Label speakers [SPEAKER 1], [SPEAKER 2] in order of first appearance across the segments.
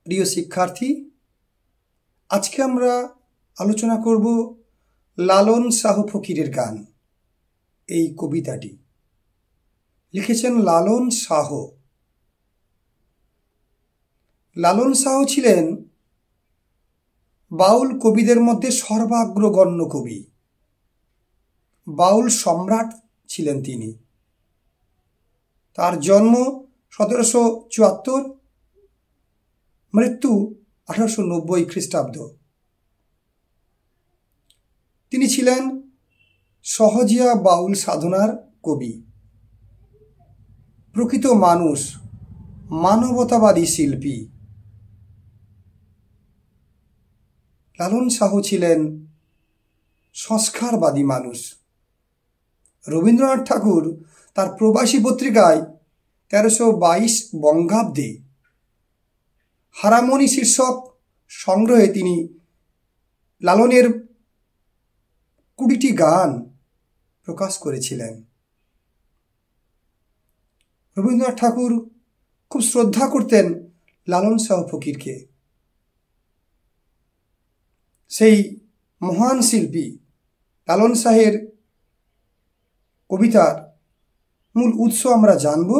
[SPEAKER 1] প্রিয় শিক্ষার্থী, আজকে আমরা আলোচনা করব লালন শাহ ফকিরের গান। এই কবিতাটি লিখেছেন লালন শাহ। লালন শাহ ছিলেন বাউল কবিদের মধ্যে সর্বাগ্রগণ্য কবি। বাউল সম্রাট ছিলেন তিনি। তার জন্ম 1774, মৃত্যু 1890 খ্রিস্টাব্দ। তিনি ছিলেন সহজিয়া বাউল সাধনার কবি, প্রকৃত মানুষ, মানবতাবাদী শিল্পী। লালন শাহ ছিলেন সংস্কারবাদী মানুষ। রবীন্দ্রনাথ ঠাকুর তার প্রবাসী পত্রিকায় 1322 বঙ্গাব্দে হারামণি শীর্ষক সংগ্রহে তিনি লালনের 20টি গান প্রকাশ করেছিলেন। রবীন্দ্রনাথ ঠাকুর খুব শ্রদ্ধা করতেন লালন শাহ ফকিরকে। সেই মহান শিল্পী লালন শাহের কবিতার মূল উৎস আমরা জানব।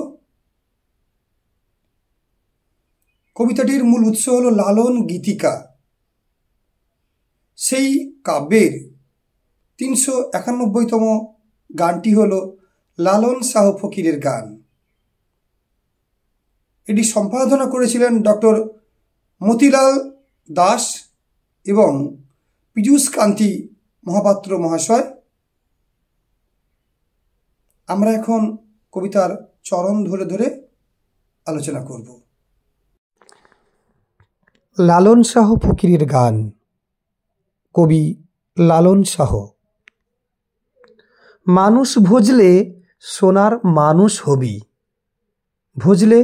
[SPEAKER 1] কবিতাটির মূল উৎস হল লালন গীতিকা। সেই কাব্যের 391তম গানটি হল লালন শাহ ফকিরের গান। এটি সম্পাদনা করেছিলেন ডক্টর মতিলাল দাস এবং পীযূষ কান্তি মহাপাত্র মহাশয়। আমরা এখন কবিতার চরণ ধরে ধরে আলোচনা করব। লালন শাহ ফকিরের গান, কবি লালন শাহ। মানুষ ভজলে সোনার মানুষ হবি। ভজলে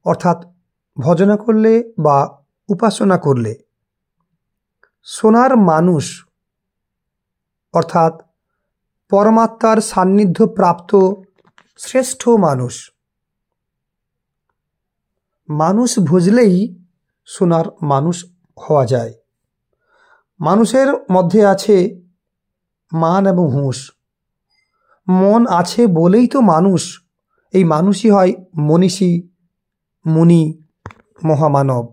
[SPEAKER 1] অর্থাৎ ভজনা করলে বা উপাসনা করলে। সোনার মানুষ অর্থাৎ পরমাত্মার সান্নিধ্য প্রাপ্ত শ্রেষ্ঠ মানুষ। মানুষ ভজলেই সোনার মানুষ হওয়া যায়। মানুষের মধ্যে আছে মান এবং হুঁশ। মন আছে বলেই তো মানুষ। এই মানুষই হয় মনীষী, মুনি, মহামানব।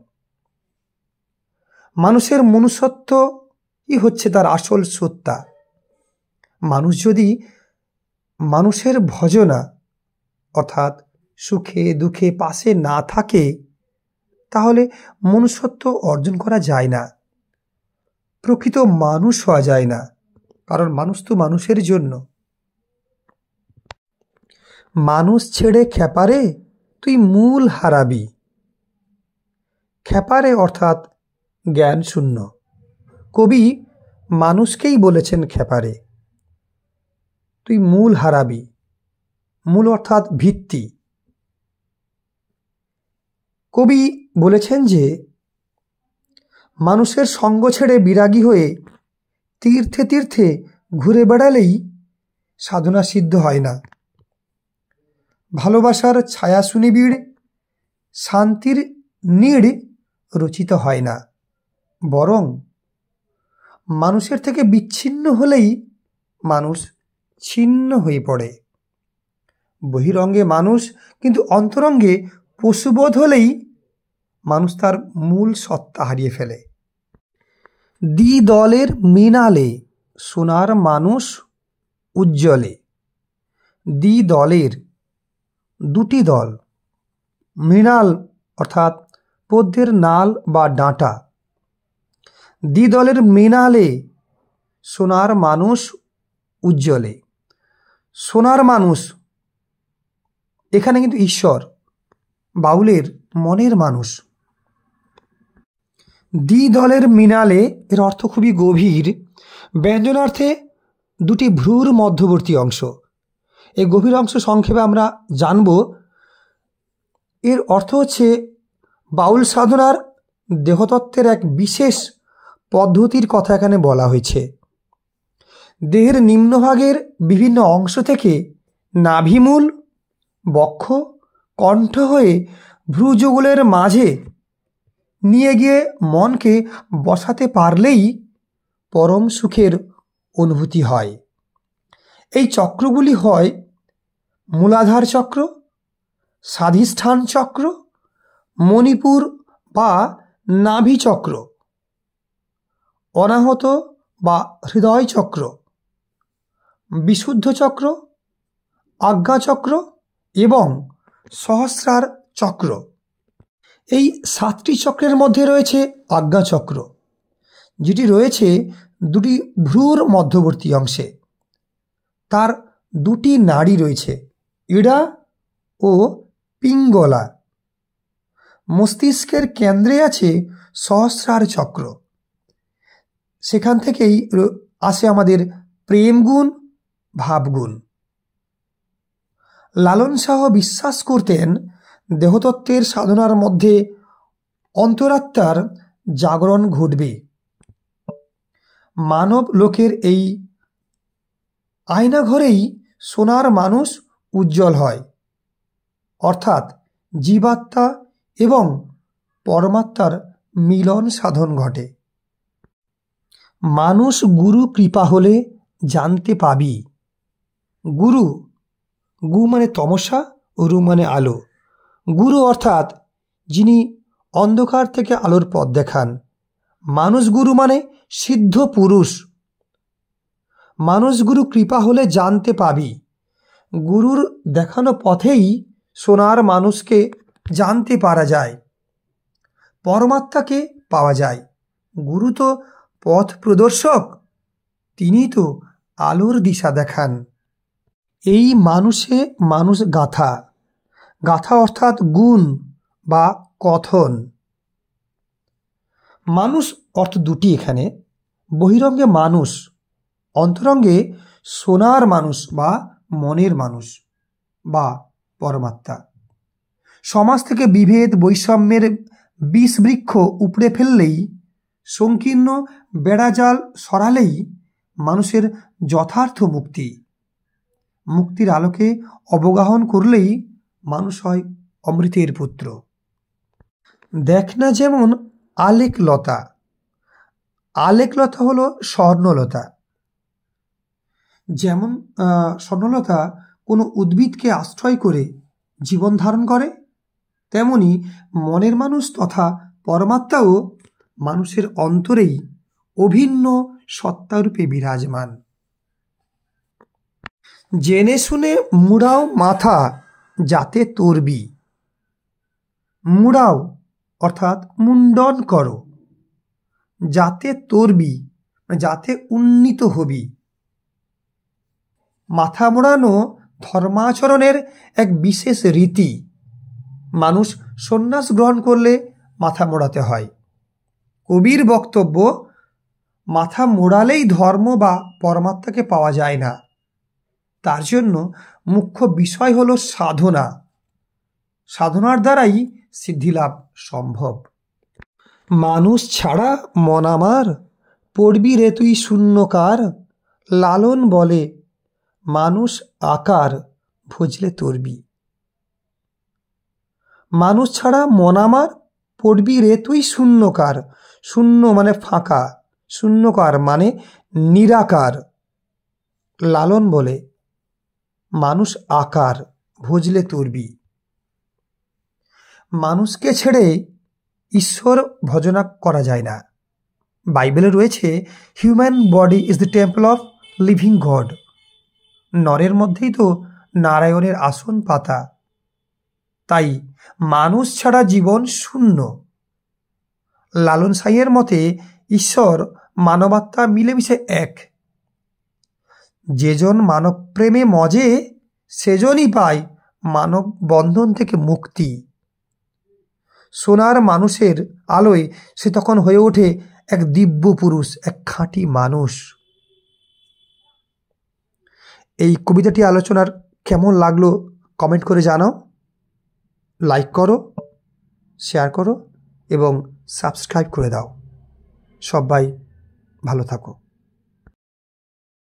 [SPEAKER 1] মানুষের মনুষ্যত্বই হচ্ছে তার আসল সত্তা। মানুষ যদি মানুষের ভজনা অর্থাৎ সুখে দুঃখে পাশে না থাকে, তাহলে মনুষ্যত্ব অর্জন করা যায় না, প্রকৃত মানুষ হওয়া যায় না। কারণ মানুষ তো মানুষের জন্য। মানুষ ছেড়ে খেপারে তুই মূল হারাবি। খেপারে অর্থাৎ জ্ঞান শূন্য। কবি মানুষকেই বলেছেন খেপারে। তুই মূল হারাবি। মূল অর্থাৎ ভিত্তি। কবি বলেছেন যে মানুষের সঙ্গ ছেড়ে বিরাগী হয়ে তীর্থে তীর্থে ঘুরে বেড়ালেই সাধনা সিদ্ধ হয় না। ভালোবাসার ছায়া সুনিবিড় শান্তির নীড় রচিত হয় না। বরং মানুষের থেকে বিচ্ছিন্ন হলেই মানুষ ছিন্ন হয়ে পড়ে। বহিরঙ্গে মানুষ, কিন্তু অন্তরঙ্গে পশুবোধ হলেই মানুষ তার মূল সত্তা হারিয়ে ফেলে। দ্বিদলের মৃণালে সোনার মানুষ উজ্জ্বলে। দ্বিদলের, দুটি দল। মৃণাল অর্থাৎ পদ্মের নাল বা ডাঁটা। দ্বিদলের মৃণালে সোনার মানুষ উজ্জ্বলে। সোনার মানুষ এখানে কিন্তু ঈশ্বর, বাউলের মনের মানুষ। দ্বিদলের মৃণালে এর অর্থ খুবই গভীর। ব্যঞ্জনার্থে দুটি ভ্রুর মধ্যবর্তী অংশ। এই গভীর অংশ সংক্ষেপে আমরা জানব। এর অর্থ হচ্ছে বাউল সাধনার দেহতত্ত্বের এক বিশেষ পদ্ধতির কথা এখানে বলা হয়েছে। দেহের নিম্নভাগের বিভিন্ন অংশ থেকে নাভিমূল, বক্ষ, কণ্ঠ হয়ে ভ্রুযুগলের মাঝে নিয়ে গিয়ে মনকে বসাতে পারলেই পরম সুখের অনুভূতি হয়। এই চক্রগুলি হয় মূলাধার চক্র, স্বাধিষ্ঠান চক্র, মণিপুর বা নাভি চক্র, অনাহত বা হৃদয় চক্র, বিশুদ্ধ চক্র, আজ্ঞা চক্র এবং সহস্রার চক্র। এই 7টি চক্রের মধ্যে রয়েছে আজ্ঞা চক্র, যেটি রয়েছে দুটি ভ্রুর মধ্যবর্তী অংশে। তার দুটি নাড়ি রয়েছে, ইড়া ও পিঙ্গলা। মস্তিষ্কের কেন্দ্রে আছে সহস্রার চক্র। সেখান থেকেই আসে আমাদের প্রেমগুণ, ভাবগুণ। লালন শাহ বিশ্বাস করতেন দেহতত্ত্বের সাধনার মধ্যে অন্তরাত্মার জাগরণ ঘটবে। মানব লোকের এই আয়নাঘরেই সোনার মানুষ উজ্জ্বল হয়, অর্থাৎ জীবাত্মা এবং পরমাত্মার মিলন সাধন ঘটে। মানুষ গুরু কৃপা হলে জানতে পাবি। গুরু, গু মানে তমসা ও রু মানে আলো। গুরু অর্থাৎ যিনি অন্ধকার থেকে আলোর পথ দেখান। মানুষ গুরু মানে সিদ্ধ পুরুষ। মানুষ গুরু কৃপা হলে জানতে পাবি। গুরুর দেখানো পথেই সোনার মানুষকে জানতে পারা যায়, পরমাত্মাকে পাওয়া যায়। গুরু তো পথ প্রদর্শক, তিনি তো আলোর দিশা দেখান। এই মানুষে মানুষ গাথা। গাথা অর্থাৎ গুণ বা কথন। মানুষ অর্থ দুটি এখানে, বহিরঙ্গে মানুষ, অন্তরঙ্গে সোনার মানুষ বা মনের মানুষ বা পরমাত্মা। সমাজ থেকে বিভেদ বৈষম্যের বিষ বৃক্ষ উপড়ে ফেললেই, সংকীর্ণ বেড়াজাল সরালেই মানুষের যথার্থ মুক্তি। মুক্তির আলোকে অবগাহন করলেই মানুষ হয় অমৃতের পুত্র। দেখ না যেমন আলেকলতা। আলেকলতা হলো স্বর্ণলতা। যেমন স্বর্ণলতা কোনো উদ্ভিদকে আশ্রয় করে জীবন ধারণ করে, তেমনি মনের মানুষ তথা পরমাত্মাও মানুষের অন্তরেই অভিন্ন সত্তারূপে বিরাজমান। জেনে শুনে মুড়াও মাথা যাতে তরবি। মুড়াও অর্থাৎ মুন্ডন করো, যাতে তরবি যাতে উন্নীত হবি। মাথা মোড়ানো ধর্মাচরণের এক বিশেষ রীতি। মানুষ সন্ন্যাস গ্রহণ করলে মাথা মোড়াতে হয়। কবির বক্তব্য, মাথা মোড়ালেই ধর্ম বা পরমাত্মাকে পাওয়া যায় না। তার জন্য মুখ্য বিষয় হলো সাধনা। সাধনার দ্বারাই সিদ্ধিলাভ সম্ভব। মানুষ ছাড়া মন আমার, পড়বি রে তুই শূন্যকার। লালন বলে, মানুষ আকার ভজলে তরবি। মানুষ ছাড়া মন আমার, পড়বি রে তুই শূন্যকার। শূন্য মানে ফাঁকা, শূন্যকার মানে নিরাকার। লালন বলে, মানুষ আকার ভজলে তরবি। মানুষকে ছেড়ে ঈশ্বর ভজনা করা যায় না। বাইবেলে রয়েছে, human body is the temple of living God. নরের মধ্যেই তো নারায়ণের আসন পাতা। তাই মানুষ ছাড়া জীবন শূন্য। লালন সাইয়ের মতে ঈশ্বর মানবাত্মা মিলেমিশে এক। যেজন মানব প্রেমে মজে, সেজনই পায় মানব বন্ধন থেকে মুক্তি। সোনার মানুষের আলোয় সে তখন হয়ে ওঠে এক দিব্য পুরুষ, এক খাঁটি মানুষ। এই কবিতাটি আলোচনার কেমন লাগলো কমেন্ট করে জানাও। লাইক করো, শেয়ার করো এবং সাবস্ক্রাইব করে দাও। সবাই ভালো থাকো।